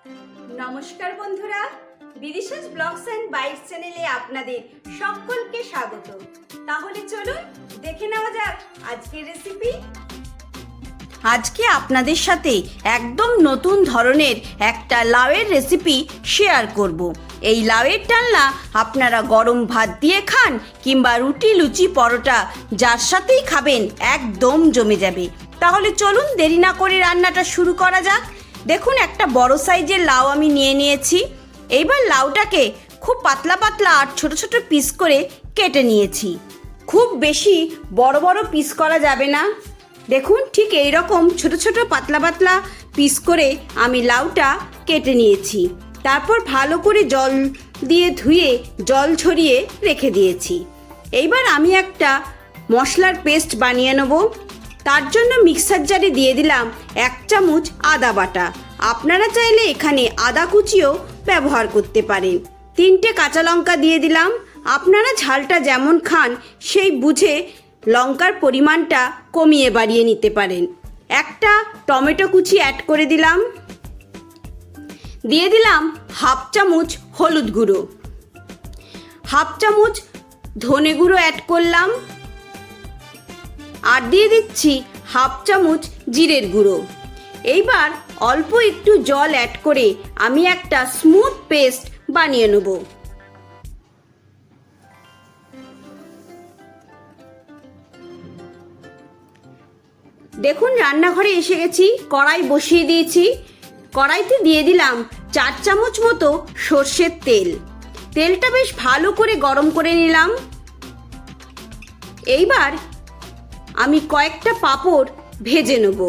নমস্কার বন্ধুরা, বিদিশাস blogs and bytes চ্যানেলে আপনাদের সকলকে স্বাগত। তাহলে চলুন দেখে নেওয়া যাক আজকের রেসিপি। আজকে আপনাদের সাথে একদম নতুন ধরনের একটা লাউয়ের রেসিপি শেয়ার করব। এই লাউয়ের ডালনা আপনারা গরম ভাত দিয়ে খান কিংবা রুটি, লুচি, পরোটা যার সাথেই খাবেন একদম জমে যাবে। তাহলে চলুন দেরি না করে রান্নাটা শুরু করা যাক। দেখুন, একটা বড় সাইজের লাউ আমি নিয়ে নিয়েছি। এইবার লাউটাকে খুব পাতলা পাতলা আর ছোট ছোট পিস করে কেটে নিয়েছি। খুব বেশি বড় বড় পিস করা যাবে না। দেখুন, ঠিক এই রকম ছোট ছোট পাতলা পাতলা পিস করে আমি লাউটা কেটে নিয়েছি। তারপর ভালো করে জল দিয়ে ধুয়ে জল ঝরিয়ে রেখে দিয়েছি। এইবার আমি একটা মশলার পেস্ট বানিয়ে নেব। তার জন্য মিক্সার জারে দিয়ে দিলাম 1 চামচ আদা বাটা। আপনারা চাইলে এখানে আদা কুচিও ব্যবহার করতে পারেন। 3টে কাঁচা লঙ্কা দিয়ে দিলাম। আপনারা ঝালটা যেমন খান সেই বুঝে লঙ্কার পরিমাণটা কমিয়ে বাড়িয়ে নিতে পারেন। একটা টমেটো কুচি অ্যাড করে দিলাম। দিয়ে দিলাম 1/2 চামচ হলুদ গুঁড়ো, 1/2 চামচ ধনে গুঁড়ো অ্যাড করলাম, আর দিয়ে দিচ্ছি 1/2 চামচ জিরের গুঁড়ো। এইবার অল্প একটু জল অ্যাড করে আমি একটা স্মুথ পেস্ট বানিয়ে নেব। দেখুন, রান্নাঘরে এসে গেছি, কড়াই বসিয়ে দিয়েছি। কড়াইতে দিয়ে দিলাম 4 চামচ মতো সর্ষের তেল। তেলটা বেশ ভালো করে গরম করে নিলাম। এইবার আমি কয়েকটা পাঁপড় ভেজে নেব।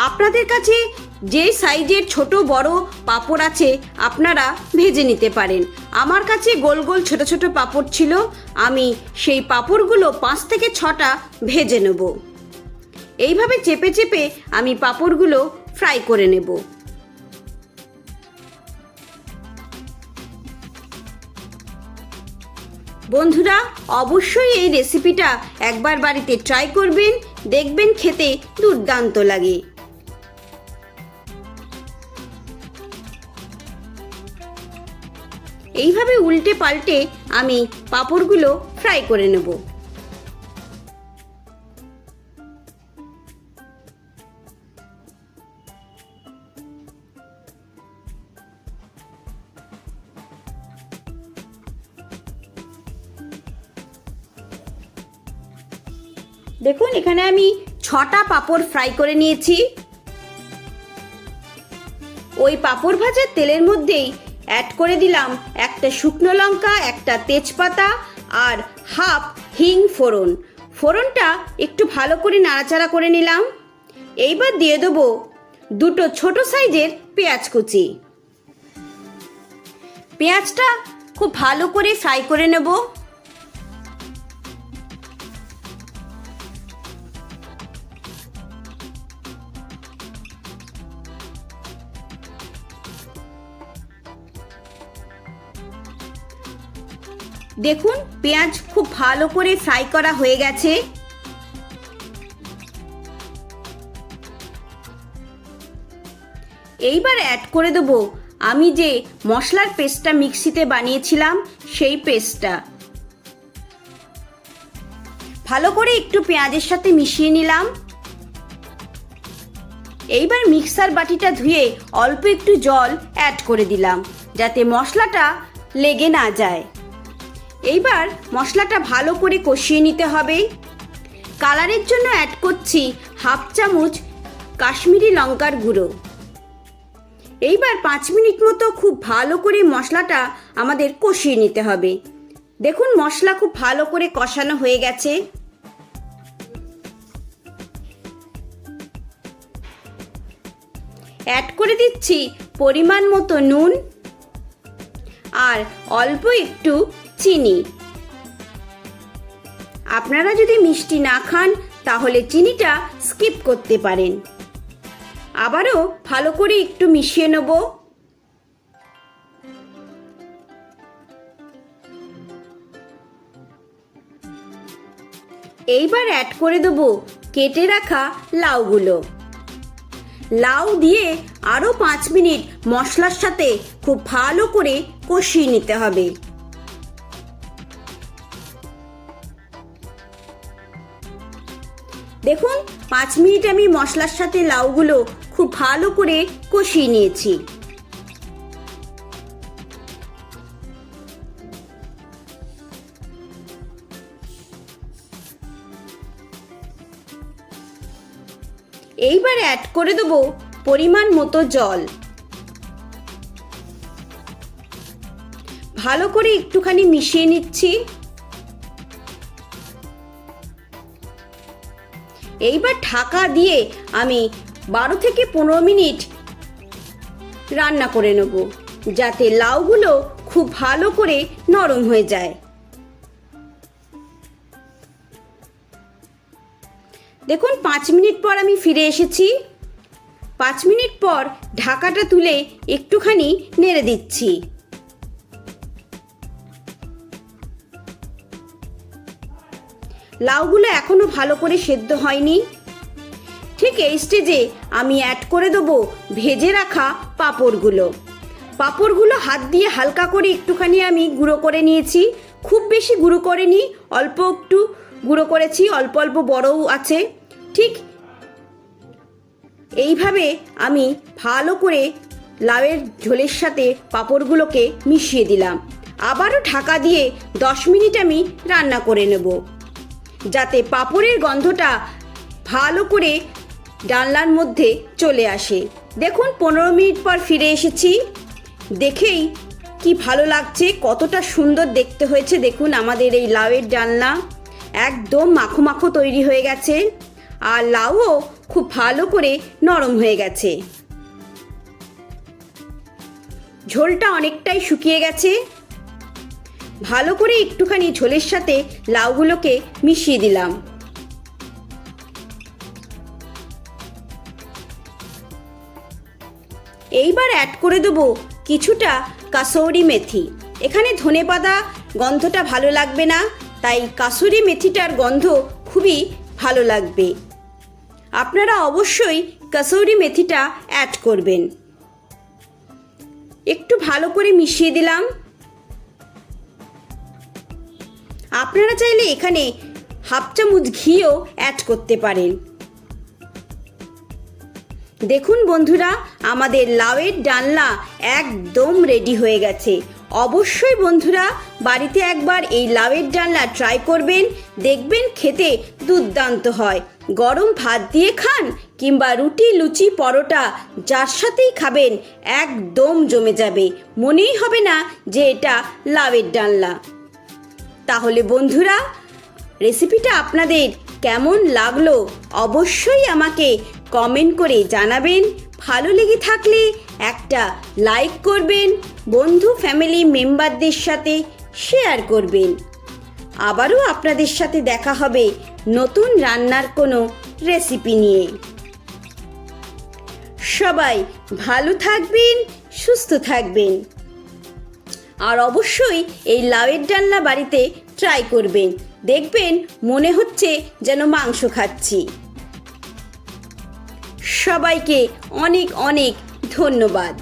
আপনাদের কাছে যে সাইজের ছোট বড় পাঁপড় আছে আপনারা ভেজে নিতে পারেন। আমার কাছে গোল গোল ছোট ছোট পাঁপড় ছিল, আমি সেই পাঁপড়গুলো 5 থেকে 6টা ভেজে নেব। এইভাবে চেপে চেপে আমি পাঁপড়গুলো ফ্রাই করে নেব। বন্ধুরা, অবশ্যই এই রেসিপিটা একবার বাড়িতে ট্রাই করবেন, দেখবেন খেতে দুর্দান্ত লাগে। এইভাবে উল্টে পাল্টে আমি পাঁপড়গুলো ফ্রাই করে নেব। দেখুন, এখানে আমি 6টা পাঁপড় ফ্রাই করে নিয়েছি। ওই পাঁপড় ভাজার তেলের মধ্যেই অ্যাড করে দিলাম একটা শুকনো লঙ্কা, একটা তেজপাতা আর 1/2 হিং ফোড়ন। ফোড়নটা একটু ভালো করে নাড়াচাড়া করে নিলাম। এইবার দিয়ে দেবো 2টো ছোট সাইজের পেঁয়াজ কুচি। পেঁয়াজটা খুব ভালো করে ফ্রাই করে নেব। দেখুন, পেঁয়াজ খুব ভালো করে ফ্রাই করা হয়ে গেছে। এইবার অ্যাড করে দেব আমি যে মশলার পেস্টটা মিক্সিতে বানিয়েছিলাম সেই পেস্টটা। ভালো করে একটু পেঁয়াজের সাথে মিশিয়ে নিলাম। এইবার মিক্সার বাটিটা ধুয়ে অল্প একটু জল অ্যাড করে দিলাম যাতে মশলাটা লেগে না যায়। এইবার মশলাটা ভালো করে কষিয়ে নিতে হবে। কালারের জন্য অ্যাড করছি 1/2 চামচ কাশ্মীরি লঙ্কার গুঁড়ো। এইবার 5 মিনিট মতো খুব ভালো করে মশলাটা আমাদের কষিয়ে নিতে হবে। দেখুন, মশলা খুব ভালো করে কষানো হয়ে গেছে। অ্যাড করে দিচ্ছি পরিমাণ মতো নুন আর অল্প একটু চিনি। আপনারা যদি মিষ্টি না খান তাহলে চিনিটা স্কিপ করতে পারেন। আবারও ভালো করে একটু মিশিয়ে নেব। এইবার অ্যাড করে দেব কেটে রাখা লাউগুলো। লাউ দিয়ে আরও 5 মিনিট মশলার সাথে খুব ভালো করে কষিয়ে নিতে হবে। দেখুন 5 মিনিট আমি মশলার সাথে লাউগুলো খুব ভালো করে কষিয়ে নিয়েছি। এইবার অ্যাড করে দেবো পরিমাণ মতো জল। ভালো করে একটুখানি মিশিয়ে নিচ্ছি। এইবার ঢাকা দিয়ে আমি 12 থেকে 15 মিনিট রান্না করে নেব, যাতে লাউগুলো খুব ভালো করে নরম হয়ে যায়। দেখুন 5 মিনিট পর আমি ফিরে এসেছি। 5 মিনিট পর ঢাকাটা তুলে একটুখানি নেড়ে দিচ্ছি। লাউগুলো এখনো ভালো করে সেদ্ধ হয়নি। ঠিক এই স্টেজে আমি অ্যাড করে দেবো ভেজে রাখা পাঁপড়গুলো। পাঁপড়গুলো হাত দিয়ে হালকা করে একটুখানি আমি গুঁড়ো করে নিয়েছি। খুব বেশি গুঁড়ো করিনি, অল্প একটু গুঁড়ো করেছি, অল্প অল্প বড়ও আছে। ঠিক এইভাবে আমি ভালো করে লাউয়ের ঝোলের সাথে পাঁপড়গুলোকে মিশিয়ে দিলাম। আবারও ঢাকা দিয়ে 10 মিনিট আমি রান্না করে নেব, যাতে পাঁপড়ের গন্ধটা ভালো করে ডালনার মধ্যে চলে আসে। দেখুন 15 মিনিট পর ফিরে এসেছি। দেখেই কি ভালো লাগছে, কতটা সুন্দর দেখতে হয়েছে। দেখুন আমাদের এই লাউয়ের ডালনা একদম মাখো মাখো তৈরি হয়ে গেছে, আর লাউও খুব ভালো করে নরম হয়ে গেছে। ঝোলটা অনেকটাই শুকিয়ে গেছে। ভালো করে একটুখানি ঝোলের সাথে লাউগুলোকে মিশিয়ে দিলাম। এইবার অ্যাড করে দেবো কিছুটা কাসৌরি মেথি। এখানে ধনেপাতা গন্ধটা ভালো লাগবে না, তাই কাসুরি মেথিটার গন্ধ খুবই ভালো লাগবে। আপনারা অবশ্যই কাসৌরি মেথিটা অ্যাড করবেন। একটু ভালো করে মিশিয়ে দিলাম। আপনারা চাইলে এখানে হাফ চামচ ঘিও অ্যাড করতে পারেন। দেখুন বন্ধুরা, আমাদের লাউয়ের ডালনা একদম রেডি হয়ে গেছে। অবশ্যই বন্ধুরা বাড়িতে একবার এই লাউয়ের ডালনা ট্রাই করবেন, দেখবেন খেতে দুর্দান্ত হয়। গরম ভাত দিয়ে খান কিংবা রুটি, লুচি, পরোটা যার সাথেই খাবেন একদম জমে যাবে, মনেই হবে না যে এটা লাউয়ের ডালনা। তাহলে বন্ধুরা রেসিপিটা আপনাদের কেমন লাগলো অবশ্যই আমাকে কমেন্ট করে জানাবেন। ভালো লেগে থাকলে একটা লাইক করবেন, বন্ধু ফ্যামিলি মেম্বারদের সাথে শেয়ার করবেন। আবারও আপনাদের সাথে দেখা হবে নতুন রান্নার কোনো রেসিপি নিয়ে। সবাই ভালো থাকবেন, সুস্থ থাকবেন, আর অবশ্যই এই লাউয়ের ডালনা বাড়িতে ট্রাই করবেন। দেখবেন মনে হচ্ছে যেন মাংস খাচ্ছি। সবাইকে অনেক অনেক ধন্যবাদ।